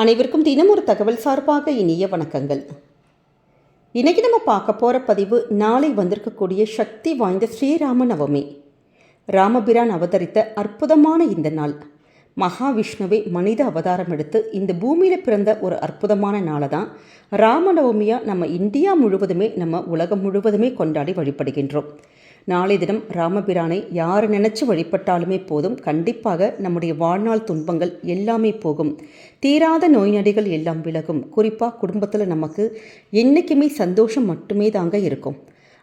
அனைவருக்கும் தினம் ஒரு தகவல் சார்பாக இனிய வணக்கங்கள். இன்றைக்கி நம்ம பார்க்க போகிற பதிவு நாளை வந்திருக்கக்கூடிய சக்தி வாய்ந்த ஸ்ரீராம நவமி. ராமபிரான் அவதரித்த அற்புதமான இந்த நாள், மகாவிஷ்ணுவை மனித அவதாரம் எடுத்து இந்த பூமியில் பிறந்த ஒரு அற்புதமான நாளை தான் ராமநவமியாக நம்ம இந்தியா முழுவதுமே, நம்ம உலகம் முழுவதுமே கொண்டாடி வழிபடுகின்றோம். நாளை தினம் ராமபிரானை யார் நினச்சி வழிபட்டாலுமே போதும், கண்டிப்பாக நம்முடைய வாழ்நாள் துன்பங்கள் எல்லாமே போகும், தீராத நோய் நொடிகள் எல்லாம் விலகும். குறிப்பாக குடும்பத்தில் நமக்கு என்றைக்குமே சந்தோஷம் மட்டுமே தாங்க இருக்கும்.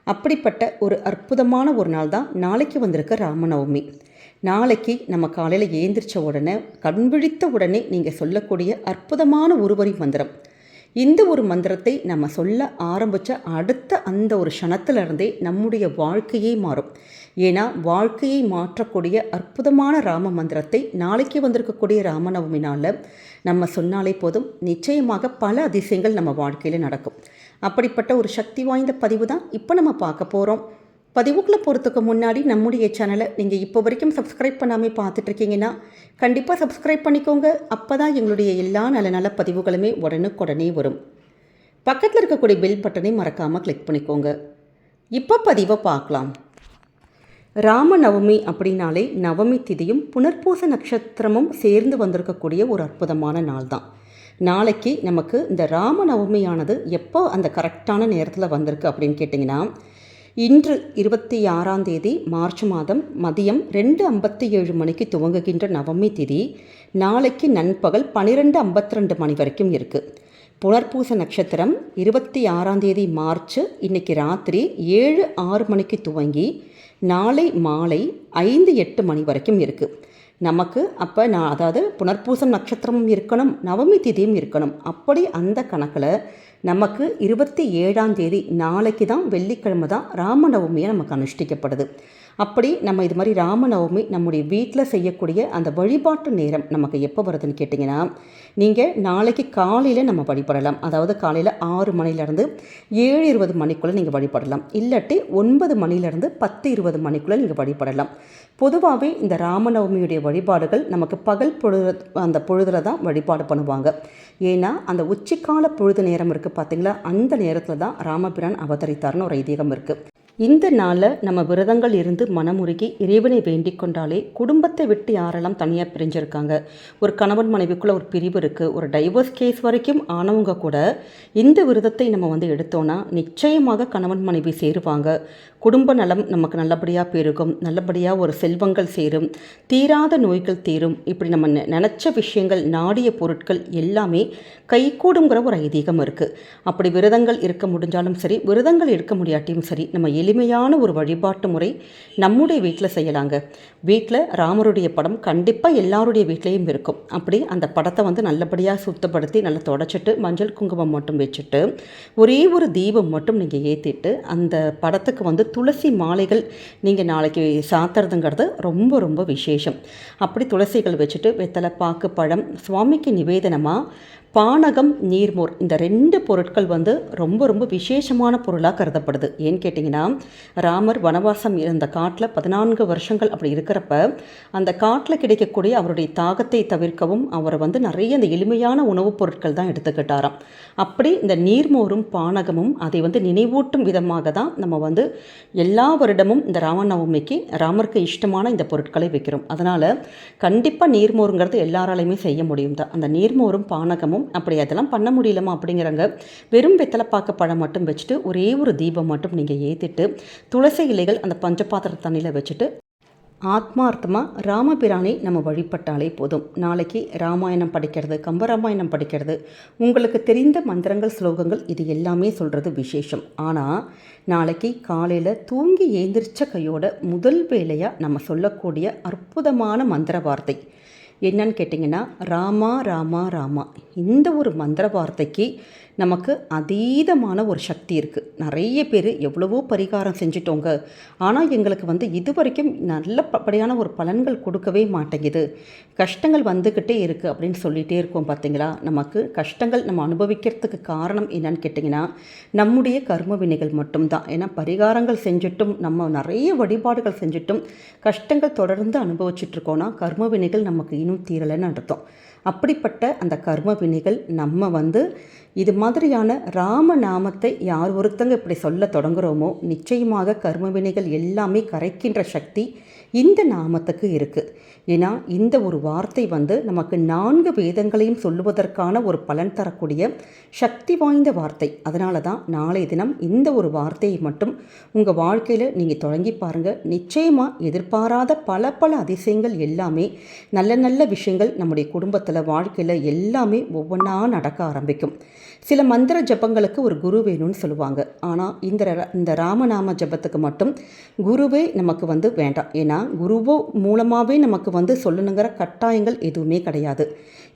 அப்படிப்பட்ட ஒரு அற்புதமான ஒரு நாள் தான் நாளைக்கு வந்திருக்க ராமநவமி. நாளைக்கு நம்ம காலையில் ஏந்திரிச்ச உடனே, கண்விழித்த உடனே நீங்கள் சொல்லக்கூடிய அற்புதமான ஒருவரி மந்திரம். இந்த ஒரு மந்திரத்தை நம்ம சொல்ல ஆரம்பித்த அடுத்த அந்த ஒரு க்ஷணத்திலிருந்தே நம்முடைய வாழ்க்கையே மாறும். ஏன்னா வாழ்க்கையை மாற்றக்கூடிய அற்புதமான ராம மந்திரத்தை நாளைக்கு வந்திருக்கக்கூடிய ராமநவமி நாளில் நம்ம சொன்னாலே போதும், நிச்சயமாக பல அதிசயங்கள் நம்ம வாழ்க்கையில் நடக்கும். அப்படிப்பட்ட ஒரு சக்தி வாய்ந்த பதிவு தான் இப்போ நம்ம பார்க்க போகிறோம். பதிவுக்குள்ளே போகிறதுக்கு முன்னாடி நம்முடைய சேனலை நீங்கள் இப்போ வரைக்கும் சப்ஸ்கிரைப் பண்ணாமல் பார்த்துட்ருக்கீங்கன்னா கண்டிப்பாக சப்ஸ்கிரைப் பண்ணிக்கோங்க. அப்போ தான் எங்களுடைய எல்லா நல்ல நல்ல பதிவுகளுமே உடனுக்குடனே வரும். பக்கத்தில் இருக்கக்கூடிய பெல் பட்டனை மறக்காமல் கிளிக் பண்ணிக்கோங்க. இப்போ பதிவை பார்க்கலாம். ராமநவமி அப்படின்னாலே நவமி திதியும் புனர்பூச நட்சத்திரமும் சேர்ந்து வந்திருக்கக்கூடிய ஒரு அற்புதமான நாள் தான். நாளைக்கு நமக்கு இந்த ராமநவமியானது எப்போ அந்த கரெக்டான நேரத்தில் வந்திருக்கு அப்படின்னு கேட்டிங்கன்னா, இன்று 26ஆம் தேதி மார்ச் மாதம் மதியம் 2:57 மணிக்கு துவங்குகின்ற நவமி திதி நாளைக்கு நண்பகல் 12:52 மணி வரைக்கும் இருக்குது. புனர்பூச நட்சத்திரம் 26ஆம் தேதி மார்ச் இன்னைக்கு ராத்திரி 7:06 மணிக்கு துவங்கி நாளை மாலை 5:08 மணி வரைக்கும் இருக்குது. நமக்கு அப்போ அதாவது புனர்பூசம் நட்சத்திரமும் இருக்கணும், நவமி திதியும் இருக்கணும். அப்படி அந்த கணக்கில் நமக்கு 27ஆம் தேதி நாளைக்கு தான், வெள்ளிக்கிழமை தான் ராமநவமியை நமக்கு அனுஷ்டிக்கப்படுது. அப்படி நம்ம இது மாதிரி ராமநவமி நம்முடைய வீட்டில் செய்யக்கூடிய அந்த வழிபாட்டு நேரம் நமக்கு எப்போ வருதுன்னு கேட்டிங்கன்னா, நீங்கள் நாளைக்கு காலையில் நம்ம வழிபடலாம். அதாவது காலையில் 6 மணிலேருந்து 7:20 மணிக்குள்ளே நீங்கள் வழிபடலாம். இல்லாட்டி 9 மணிலேருந்து 10:20 மணிக்குள்ளே நீங்கள் வழிபடலாம். பொதுவாகவே இந்த ராமநவமியுடைய வழிபாடுகள் நமக்கு பகல் பொழுது, அந்த பொழுதில் தான் வழிபாடு பண்ணுவாங்க. ஏன்னா அந்த உச்சிக்கால பொழுது நேரம் இருக்குது பார்த்தீங்களா, அந்த நேரத்தில் தான் ராமபிரான் அவதரித்தார்னு ஒரு ஐதீகம் இருக்குது. இந்த நாளில் நம்ம விரதங்கள் இருந்து மனமுருகி இறைவனை வேண்டிக் கொண்டாலே குடும்பத்தை விட்டு யாரெல்லாம் தனியாக பிரிஞ்சிருக்காங்க, ஒரு கணவன் மனைவிக்குள்ளே ஒரு பிரிவு இருக்குது, ஒரு டைவர்ஸ் கேஸ் வரைக்கும் ஆனவங்க கூட இந்த விரதத்தை நம்ம எடுத்தோன்னா நிச்சயமாக கணவன் மனைவி சேருவாங்க. குடும்ப நலம் நமக்கு நல்லபடியாக பெருகும், நல்லபடியாக ஒரு செல்வங்கள் சேரும், தீராத நோய்கள் தீரும். இப்படி நம்ம நினச்ச விஷயங்கள், நாடிய பொருட்கள் எல்லாமே கைகூடுங்கிற ஒரு ஐதீகம் இருக்குது. அப்படி விரதங்கள் இருக்க முடிஞ்சாலும் சரி, விரதங்கள் இருக்க முடியாட்டியும் சரி, நம்ம எளிமையான ஒரு வழிபாட்டு முறை நம்முடைய வீட்டில் செய்யலாங்க. வீட்டில் ராமருடைய படம் கண்டிப்பாக எல்லாருடைய வீட்லேயும் இருக்கும். அப்படி அந்த படத்தை நல்லபடியாக சுத்தப்படுத்தி நல்லா தொடச்சிட்டு மஞ்சள் குங்குமம் மட்டும் வச்சுட்டு ஒரே ஒரு தீபம் மட்டும் நீங்கள் ஏற்றிட்டு அந்த படத்துக்கு துளசி மாலைகள் நீங்கள் நாளைக்கு சாத்துறதுங்கிறது ரொம்ப ரொம்ப விசேஷம். அப்படி துளசிகள் வச்சுட்டு வெத்தலை, பாக்கு, பழம் சுவாமிக்கு நிவேதனமாக பானகம், நீர்மோர் இந்த 2 பொருட்கள் ரொம்ப ரொம்ப விசேஷமான பொருளாக கருதப்படுது. ஏன்னு கேட்டிங்கன்னா, ராமர் வனவாசம் இருந்த காட்டில் 14 வருஷங்கள் அப்படி இருக்கிறப்ப அந்த காட்டில் கிடைக்கக்கூடிய அவருடைய தாகத்தை தவிர்க்கவும் அவர் நிறைய இந்த எளிமையான உணவுப் பொருட்கள் தான் எடுத்துக்கிட்டாராம். அப்படி இந்த நீர்மோரும் பானகமும் அதை நினைவூட்டும் விதமாக தான் நம்ம எல்லா வருடமும் இந்த ராமநவமிக்கு ராமருக்கு இஷ்டமான இந்த பொருட்களை வைக்கிறோம். அதனால் கண்டிப்பாக நீர்மோருங்கிறது எல்லாராலையுமே செய்ய முடியும் தான். அந்த நீர்மோரும் பானகமும் அப்படி அதெல்லாம் பண்ண முடியலமா அப்படிங்கிறங்க, வெறும் வெத்தலை, பாக்கு, பழம் மட்டும் வச்சுட்டு ஒரே ஒரு தீபம் மட்டும் நீங்கள் ஏற்றிட்டு துளசி இலைகள் அந்த பஞ்சபாத்திர தண்ணியில் வச்சுட்டு ஆத்மார்த்தமாக ராமபிரானை நம்ம வழிபட்டாலே போதும். நாளைக்கு ராமாயணம் படிக்கிறது, கம்பராமாயணம் படிக்கிறது, உங்களுக்கு தெரிந்த மந்திரங்கள், ஸ்லோகங்கள் இது எல்லாமே சொல்கிறது விசேஷம். ஆனால் நாளைக்கு காலையில் தூங்கி ஏந்திரிச்ச கையோட முதல் வேலையாக நம்ம சொல்லக்கூடிய அற்புதமான மந்திர வார்த்தை என்னன்னு கேட்டிங்கன்னா, ராமா ராமா ராமா. இந்த ஒரு மந்திர வார்த்தைக்கு நமக்கு அதீதமான ஒரு சக்தி இருக்குது. நிறைய பேர் எவ்வளவோ பரிகாரம் செஞ்சிட்டோங்க, ஆனால் எங்களுக்கு இது வரைக்கும் நல்லபடியான ஒரு பலன்கள் கொடுக்கவே மாட்டேங்குது, கஷ்டங்கள் வந்துக்கிட்டே இருக்குது அப்படின்னு சொல்லிகிட்டே இருக்கோம். பார்த்தீங்களா, நமக்கு கஷ்டங்கள் நம்ம அனுபவிக்கிறதுக்கு காரணம் என்னன்னு கேட்டிங்கன்னா, நம்முடைய கர்ம வினைகள் மட்டும்தான். ஏன்னா பரிகாரங்கள் செஞ்சிட்டும், நம்ம நிறைய வழிபாடுகள் செஞ்சிட்டும் கஷ்டங்கள் தொடர்ந்து அனுபவிச்சுட்ருக்கோன்னா கர்ம வினைகள் நமக்கு இன்னும் தீரலைன்னு அர்த்தம். அப்படிப்பட்ட அந்த கர்ம வினைகள் நம்ம வந்து இது மாதிரியான ராம நாமத்தை யார் ஒருத்தங்க இப்படி சொல்ல தொடங்குகிறோமோ நிச்சயமாக கர்ம வினைகள் எல்லாமே கரைக்கின்ற சக்தி இந்த நாமத்துக்கு இருக்குது. ஏன்னா இந்த ஒரு வார்த்தை வந்து நமக்கு 4 வேதங்களையும் சொல்லுவதற்கான ஒரு பலன் தரக்கூடிய சக்தி வாய்ந்த வார்த்தை. அதனால தான் நாளைய தினம் இந்த ஒரு வார்த்தையை மட்டும் உங்கள் வாழ்க்கையில் நீங்கள் தொடங்கி பாருங்கள். நிச்சயமாக எதிர்பாராத பல அதிசயங்கள் எல்லாமே நல்ல நல்ல விஷயங்கள் நம்முடைய குடும்பத்தில் வாழ்க்கையில் எல்லாமே ஒவ்வொன்றா நடக்க ஆரம்பிக்கும். சில மந்திர ஜபங்களுக்கு ஒரு குரு வேணும்னு சொல்லுவாங்க. ஆனால் இந்த ராமநாம ஜபத்துக்கு மட்டும் குருவே நமக்கு வந்து வேண்டாம். ஏன்னா குருவோ மூலமாகவே நமக்கு வந்து சொல்லணுங்கிற கட்டாயங்கள் எதுவுமே கிடையாது.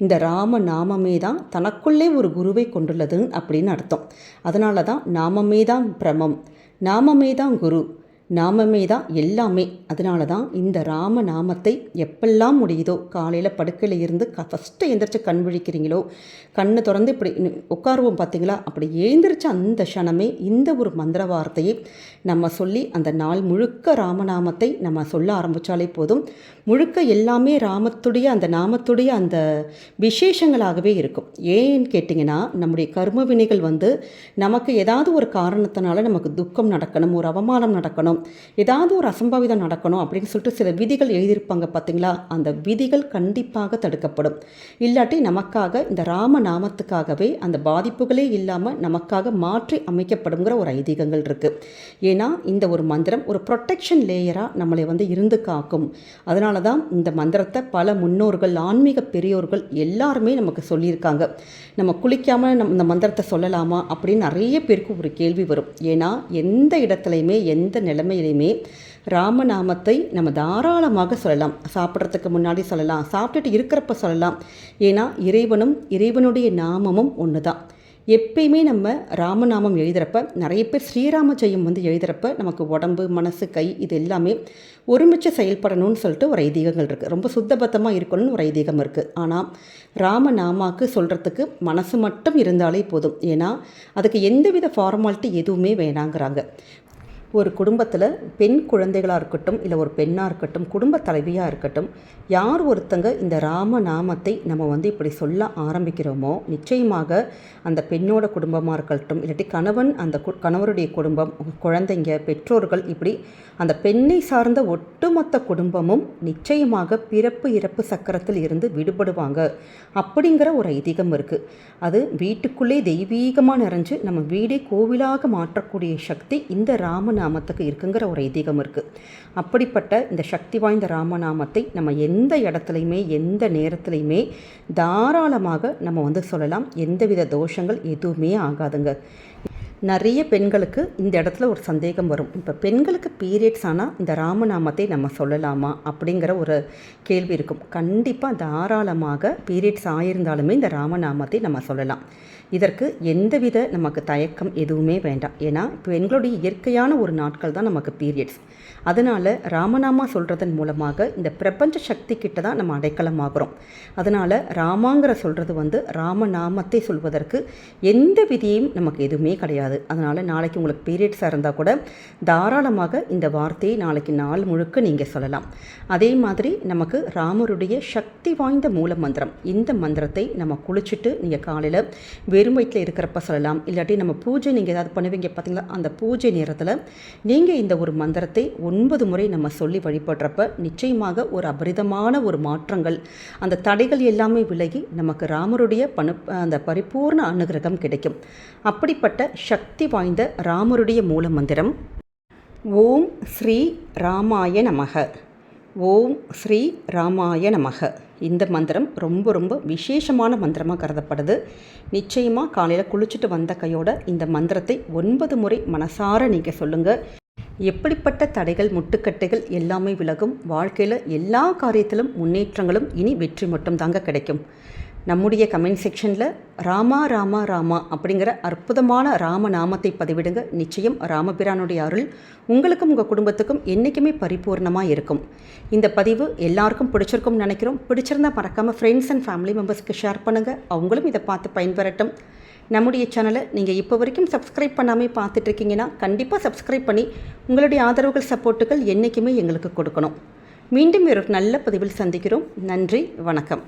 இந்த ராம நாமமே தான் தனக்குள்ளே ஒரு குருவை கொண்டுள்ளது அப்படின்னு அர்த்தம். அதனால தான் நாமமே தான் பிரமம், நாமமே தான் குரு, நாமமே தான் எல்லாமே. அதனால தான் இந்த ராம நாமத்தை எப்பெல்லாம் முடியுதோ காலையில் படுக்கையில் இருந்து ஃபஸ்ட்டு எழுந்திரிச்சு கண் விழிக்கிறீங்களோ, கண்ணை திறந்து இப்படி உட்காருவோம் பார்த்தீங்களா, அப்படி எழுந்திரிச்ச அந்த க்ஷணமே இந்த ஒரு மந்திர வார்த்தையை நம்ம சொல்லி அந்த நாள் முழுக்க ராமநாமத்தை நம்ம சொல்ல ஆரம்பித்தாலே போதும். முழுக்க எல்லாமே ராமத்துடைய அந்த நாமத்துடைய அந்த விசேஷங்களாகவே இருக்கும். ஏன்னு கேட்டிங்கன்னா நம்முடைய கர்ம வினைகள் வந்து நமக்கு ஏதாவது ஒரு காரணத்தினால நமக்கு துக்கம் நடக்கணும், ஒரு அவமானம் நடக்கணும், ஏதாவது ஒரு அசம்பாவிதம் நடக்கணும் அப்படின்னு சொல்லிட்டு சில விதிகள் எழுதியிருப்பாங்க பார்த்தீங்களா. அந்த விதிகள் கண்டிப்பாக தடுக்கப்படும். இல்லாட்டி நமக்காக இந்த ராம நாமத்துக்காகவே அந்த பாதிப்புகளே இல்லாமல் நமக்காக மாற்றி அமைக்கப்படுங்கிற ஒரு ஐதீகங்கள் இருக்குது. ஏன்னா இந்த ஒரு மந்திரம் ஒரு ப்ரொடெக்ஷன் லேயராக நம்மளை வந்து இருந்து காக்கும். அதனால தான் இந்த மந்திரத்தை பல முன்னோர்கள் ஆன்மீக பெரியோர்கள் எல்லாருமே நமக்கு சொல்லியிருக்காங்க. நம்ம குளிக்காமல் இந்த மந்திரத்தை சொல்லலாமா அப்படின்னு நிறைய பேருக்கு ஒரு கேள்வி வரும். ஏன்னா எந்த இடத்துலையுமே எந்த நிலைமையிலையுமே ராமநாமத்தை நம்ம தாராளமாக சொல்லலாம். சாப்பிட்றதுக்கு முன்னாடி சொல்லலாம், சாப்பிட்டுட்டு இருக்கிறப்ப சொல்லலாம். ஏன்னா இறைவனுடைய நாமமும் ஒன்று தான். எப்பயுமே நம்ம ராமநாமம் எழுதுகிறப்ப நிறைய பேர் ஸ்ரீராம ஜெயம் வந்து எழுதுகிறப்ப நமக்கு உடம்பு மனசு கை இது எல்லாமே ஒருமிச்சு செயல்படணும்னு சொல்லிட்டு ஒரு ஐதீகங்கள் இருக்குது. ரொம்ப சுத்தபத்தமாக இருக்கணும்னு ஒரு ஐதீகம் இருக்குது. ஆனால் ராமநாமாவுக்கு சொல்கிறதுக்கு மனசு மட்டும் இருந்தாலே போதும். ஏன்னா அதுக்கு எந்தவித ஃபார்மாலிட்டி எதுவுமே வேணாங்கிறாங்க. ஒரு குடும்பத்தில் பெண் குழந்தைகளாக இருக்கட்டும், இல்லை ஒரு பெண்ணாக இருக்கட்டும், குடும்ப தலைவியாக இருக்கட்டும், யார் ஒருத்தங்க இந்த ராம நாமத்தை நம்ம வந்து இப்படி சொல்ல ஆரம்பிக்கிறோமோ நிச்சயமாக அந்த பெண்ணோட குடும்பமாக இருக்கட்டும், இல்லாட்டி கணவன் அந்த கணவருடைய குடும்பம், குழந்தைங்க, பெற்றோர்கள், இப்படி அந்த பெண்ணை சார்ந்த ஒட்டுமொத்த குடும்பமும் நிச்சயமாக பிறப்பு இறப்பு சக்கரத்தில் இருந்து விடுபடுவாங்க அப்படிங்கிற ஒரு ஐதீகம் இருக்குது. அது வீட்டுக்குள்ளே தெய்வீகமாக நிறைஞ்சு நம்ம வீடே கோவிலாக மாற்றக்கூடிய சக்தி இந்த ராமநாமத்துக்கு இருக்குங்கிற ஒரு ஐதீகம் இருக்குது. அப்படிப்பட்ட இந்த சக்தி வாய்ந்த ராமநாமத்தை நம்ம எந்த இடத்துலையுமே எந்த நேரத்துலையுமே தாராளமாக நம்ம வந்து சொல்லலாம். எந்தவித தோஷங்கள் எதுவுமே ஆகாதுங்க. நிறைய பெண்களுக்கு இந்த இடத்துல ஒரு சந்தேகம் வரும். இப்போ பெண்களுக்கு பீரியட்ஸ் ஆனால் இந்த ராமநாமத்தை நம்ம சொல்லலாமா அப்படிங்கிற ஒரு கேள்வி இருக்கும். கண்டிப்பாக தாராளமாக பீரியட்ஸ் ஆகியிருந்தாலுமே இந்த ராமநாமத்தை நம்ம சொல்லலாம். இதற்கு எந்தவித நமக்கு தயக்கம் எதுவுமே வேண்டாம். ஏன்னா பெண்களுடைய இயற்கையான ஒரு நாட்கள் தான் நமக்கு பீரியட்ஸ். அதனால் ராமநாமா சொல்கிறதன் மூலமாக இந்த பிரபஞ்ச சக்தி கிட்ட தான் நம்ம அடைக்கலமாகிறோம். அதனால் ராமாங்கிற சொல்கிறது வந்து ராமநாமத்தை சொல்வதற்கு எந்த விதியும் நமக்கு எதுவுமே கிடையாது. அதனால் நாளைக்கு உங்களுக்கு பீரியட்ஸாக இருந்தால் கூட தாராளமாக இந்த வார்த்தையை நாளைக்கு நாள் முழுக்க நீங்கள் சொல்லலாம். அதே மாதிரி நமக்கு ராமருடைய சக்தி வாய்ந்த மூல மந்திரம், இந்த மந்திரத்தை நம்ம குளிச்சுட்டு நீங்கள் காலையில் வெறும் வயிற்றில் இருக்கிறப்ப சொல்லலாம். இல்லாட்டி நம்ம பூஜை நீங்கள் ஏதாவது பண்ணுவீங்க பார்த்தீங்களா, அந்த பூஜை நேரத்தில் நீங்கள் இந்த ஒரு மந்திரத்தை 9 முறை நம்ம சொல்லி வழிபடுறப்ப நிச்சயமாக ஒரு அபரிதமான ஒரு மாற்றங்கள், அந்த தடைகள் எல்லாமே விலகி நமக்கு ராமருடைய அந்த பரிபூர்ண அனுகிரகம் கிடைக்கும். அப்படிப்பட்ட சக்தி வாய்ந்த ராமருடைய மூல மந்திரம் ஓம் ஸ்ரீ ராமாய நமக, ஓம் ஸ்ரீ ராமாய நமக. இந்த மந்திரம் ரொம்ப ரொம்ப விசேஷமான மந்திரமாக கருதப்படுது. நிச்சயமாக காலையில் குளிச்சுட்டு வந்த கையோட இந்த மந்திரத்தை 9 முறை மனசார நீங்கள் சொல்லுங்கள். எப்படிப்பட்ட தடைகள் முட்டுக்கட்டைகள் எல்லாமே விலகும். வாழ்க்கையில் எல்லா காரியத்திலும் முன்னேற்றங்களும் இனி வெற்றி மட்டும் தாங்க கிடைக்கும். நம்முடைய கமெண்ட் செக்ஷனில் ராமா ராமா ராமா அப்படிங்கிற அற்புதமான ராம நாமத்தை பதிவிடுங்க. நிச்சயம் ராமபிரானுடைய அருள் உங்களுக்கும் உங்கள் குடும்பத்துக்கும் என்றைக்குமே பரிபூர்ணமாக இருக்கும். இந்த பதிவு எல்லாருக்கும் பிடிச்சிருக்கும்னு நினைக்கிறோம். பிடிச்சிருந்தால் மறக்காமல் ஃப்ரெண்ட்ஸ் அண்ட் ஃபேமிலி மெம்பர்ஸ்க்கு ஷேர் பண்ணுங்கள். அவங்களும் இதை பார்த்து பயன்பெறட்டும். நம்முடைய சேனலை நீங்கள் இப்போ வரைக்கும் சப்ஸ்கிரைப் பண்ணாமல் பார்த்துட்ருக்கீங்கன்னா கண்டிப்பாக சப்ஸ்கிரைப் பண்ணி உங்களுடைய ஆதரவுகள் சப்போர்ட்டுகள் என்றைக்குமே எங்களுக்கு கொடுக்கணும். மீண்டும் ஒரு நல்ல பதிவில் சந்திக்கிறோம். நன்றி, வணக்கம்.